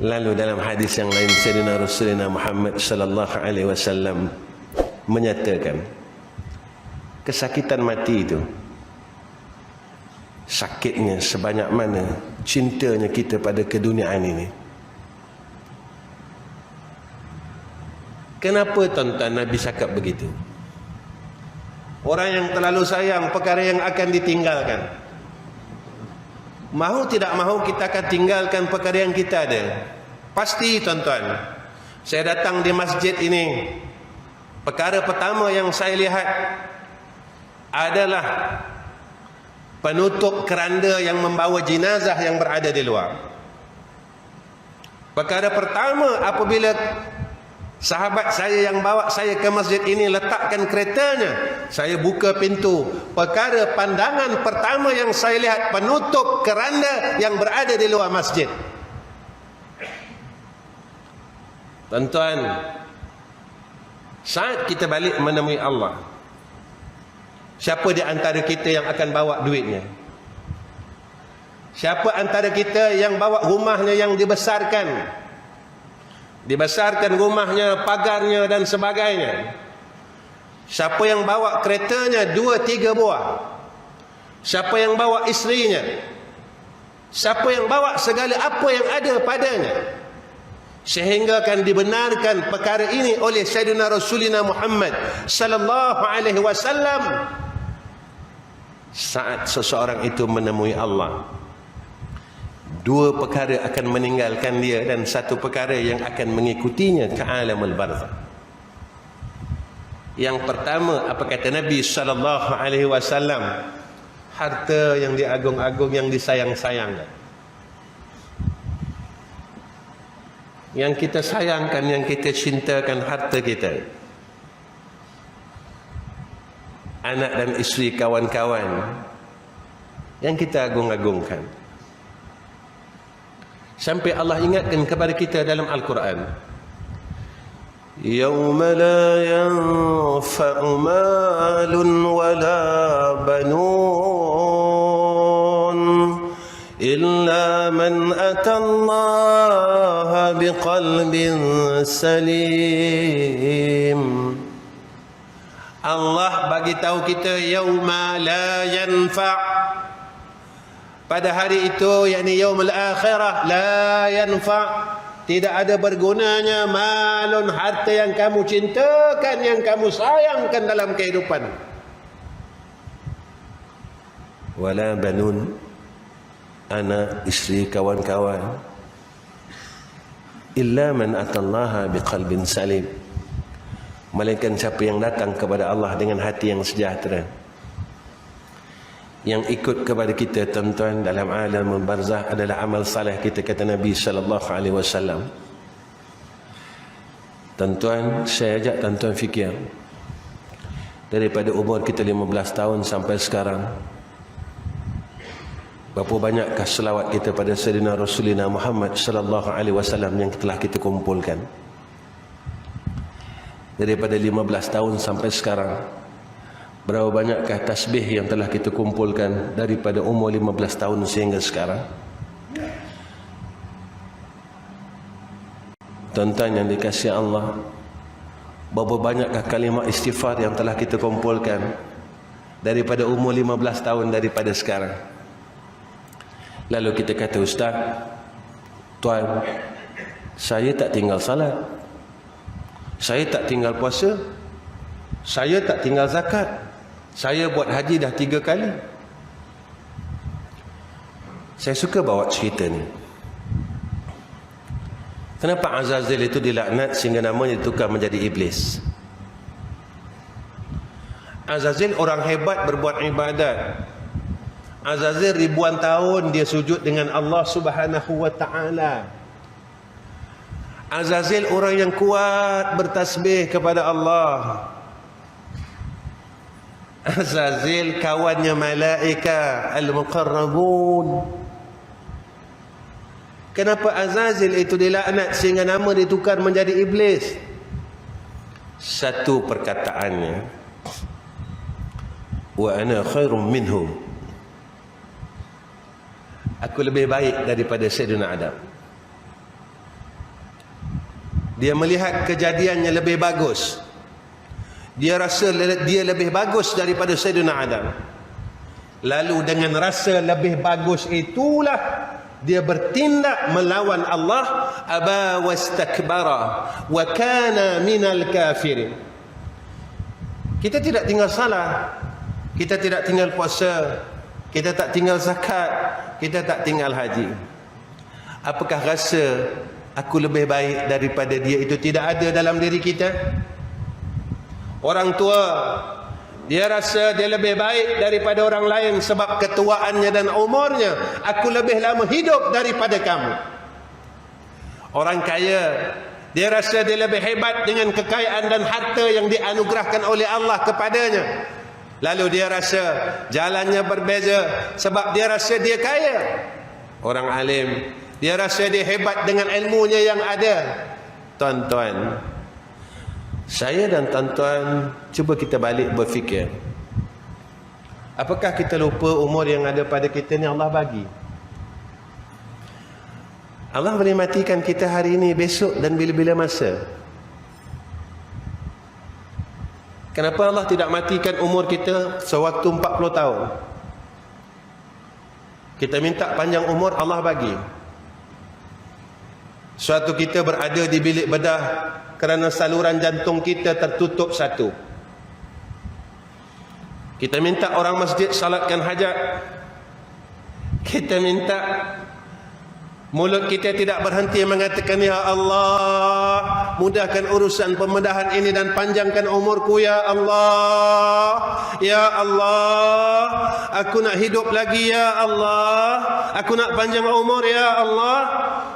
Lalu dalam hadis yang lain Sayyidina Rasulullah Muhammad sallallahu alaihi wasallam menyatakan kesakitan mati itu sakitnya sebanyak mana cintanya kita pada keduniaan ini. Kenapa tuan-tuan Nabi cakap begitu? Orang yang terlalu sayang perkara yang akan ditinggalkan. Mahu tidak mahu kita akan tinggalkan perkara yang kita ada. Pasti tuan-tuan. Saya datang di masjid ini, perkara pertama yang saya lihat adalah penutup keranda yang membawa jenazah yang berada di luar. Perkara pertama apabila sahabat saya yang bawa saya ke masjid ini letakkan keretanya, saya buka pintu. Perkara pandangan pertama yang saya lihat penutup keranda yang berada di luar masjid. Tuan-tuan, saat kita balik menemui Allah, siapa di antara kita yang akan bawa duitnya? Siapa antara kita yang bawa rumahnya yang dibesarkan? Dibesarkan rumahnya, pagarnya dan sebagainya. Siapa yang bawa keretanya 2-3 buah? Siapa yang bawa isterinya? Siapa yang bawa segala apa yang ada padanya? Sehingga akan dibenarkan perkara ini oleh Sayyidina Rasulullah Muhammad sallallahu alaihi wasallam saat seseorang itu menemui Allah. Dua perkara akan meninggalkan dia dan satu perkara yang akan mengikutinya ke alamul barzakh. Yang pertama, apa kata Nabi sallallahu alaihi wasallam? Harta yang diagung-agung, yang disayang-sayangkan. Yang kita sayangkan, yang kita cintakan harta kita. Anak dan isteri, kawan-kawan yang kita agung-agungkan. Sampai Allah ingatkan kepada kita dalam Al-Quran, Yawma la yanfa'u malun wa la banun illa man atallaha biqalbin salim. Allah bagi tahu kita yawma la yanfa', pada hari itu, yakni yaumul akhirah, la yanfa', tidak ada bergunanya malun, harta yang kamu cintakan, yang kamu sayangkan dalam kehidupan. Wala banun, anak, isteri, kawan-kawan, illa man atallaha biqalbin salim, melainkan siapa yang datang kepada Allah dengan hati yang sejahtera. Yang ikut kepada kita tuan-tuan dalam alam barzakh adalah amal saleh kita, kata Nabi sallallahu alaihi wasallam. Tuan-tuan, saya ajak tuan-tuan fikir, daripada umur kita 15 tahun sampai sekarang, berapa banyakkah selawat kita pada Sayyidina Rasulullah Muhammad sallallahu alaihi wasallam yang telah kita kumpulkan? Daripada 15 tahun sampai sekarang, berapa banyakkah tasbih yang telah kita kumpulkan daripada umur 15 tahun sehingga sekarang? Tuan-tuan yang dikasihi Allah, berapa banyakkah kalimat istighfar yang telah kita kumpulkan daripada umur 15 tahun daripada sekarang? Lalu kita kata, Ustaz, Tuan, saya tak tinggal salat, saya tak tinggal puasa, saya tak tinggal zakat, saya buat haji dah 3 kali. Saya suka bawa cerita ni. Kenapa Azazil itu dilaknat sehingga namanya ditukar menjadi iblis? Azazil orang hebat berbuat ibadat. Azazil ribuan tahun dia sujud dengan Allah Subhanahu wa taala. Azazil orang yang kuat bertasbih kepada Allah. Azazil kawannya malaika al-muqarrabun. Kenapa Azazil itu dilaknat sehingga nama ditukar menjadi iblis? Satu perkataannya, wa ana khairum minhu, aku lebih baik daripada Sayyidina Adam. Dia melihat kejadiannya lebih bagus. Dia rasa dia lebih bagus daripada Sayyidina Adam. Lalu dengan rasa lebih bagus itulah dia bertindak melawan Allah. Aba wastakbara wa kana minal kafirin. Kita tidak tinggal salah, kita tidak tinggal puasa, kita tak tinggal zakat, kita tak tinggal haji. Apakah rasa aku lebih baik daripada dia itu tidak ada dalam diri kita? Orang tua, dia rasa dia lebih baik daripada orang lain sebab ketuaannya dan umurnya. Aku lebih lama hidup daripada kamu. Orang kaya, dia rasa dia lebih hebat dengan kekayaan dan harta yang dianugerahkan oleh Allah kepadanya. Lalu dia rasa jalannya berbeza sebab dia rasa dia kaya. Orang alim, dia rasa dia hebat dengan ilmunya yang ada. Tuan-tuan, saya dan tuan-tuan, cuba kita balik berfikir. Apakah kita lupa umur yang ada pada kita ni Allah bagi? Allah boleh matikan kita hari ini, besok dan bila-bila masa. Kenapa Allah tidak matikan umur kita sewaktu 40 tahun? Kita minta panjang umur, Allah bagi. Suatu kita berada di bilik bedah kerana saluran jantung kita tertutup satu. Kita minta orang masjid salatkan hajat. Kita minta mulut kita tidak berhenti mengatakan, Ya Allah, mudahkan urusan pembedahan ini dan panjangkan umurku, Ya Allah. Ya Allah, aku nak hidup lagi, Ya Allah. Aku nak panjang umur, Ya Allah.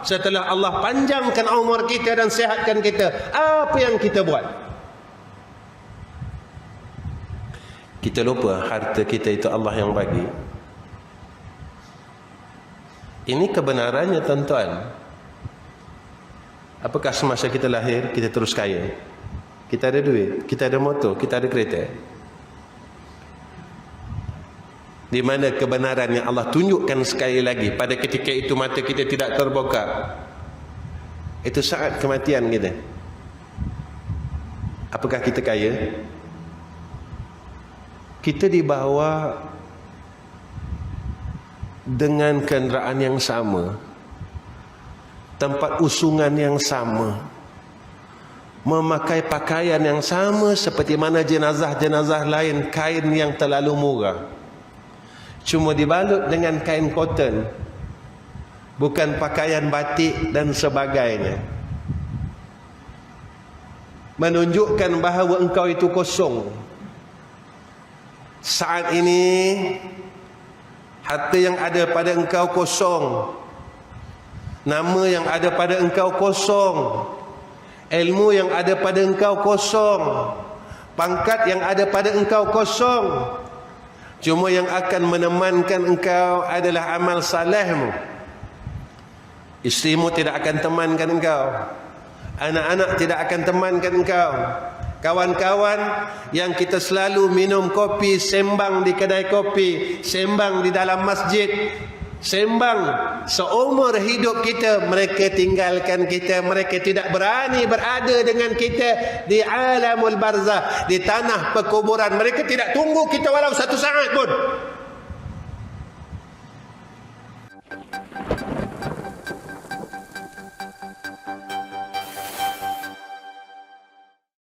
Setelah Allah panjangkan umur kita dan sihatkan kita, apa yang kita buat? Kita lupa harta kita itu Allah yang bagi. Ini kebenarannya, tuan-tuan. Apakah semasa kita lahir kita terus kaya? Kita ada duit, kita ada motor, kita ada kereta. Di mana kebenaran yang Allah tunjukkan sekali lagi, pada ketika itu mata kita tidak terbuka. Itu saat kematian kita. Apakah kita kaya? Kita dibawa dengan kenderaan yang sama, tempat usungan yang sama, memakai pakaian yang sama seperti mana jenazah-jenazah lain, kain yang terlalu murah, cuma dibalut dengan kain cotton, bukan pakaian batik dan sebagainya, menunjukkan bahawa engkau itu kosong. Saat ini harta yang ada pada engkau kosong, nama yang ada pada engkau kosong, ilmu yang ada pada engkau kosong, pangkat yang ada pada engkau kosong. Cuma yang akan menemankan engkau adalah amal salehmu. Isterimu tidak akan temankan engkau, anak-anak tidak akan temankan engkau. Kawan-kawan yang kita selalu minum kopi, sembang di kedai kopi, sembang di dalam masjid, sembang seumur hidup kita, mereka tinggalkan kita. Mereka tidak berani berada dengan kita di alamul barzah, di tanah perkuburan. Mereka tidak tunggu kita walau satu saat pun.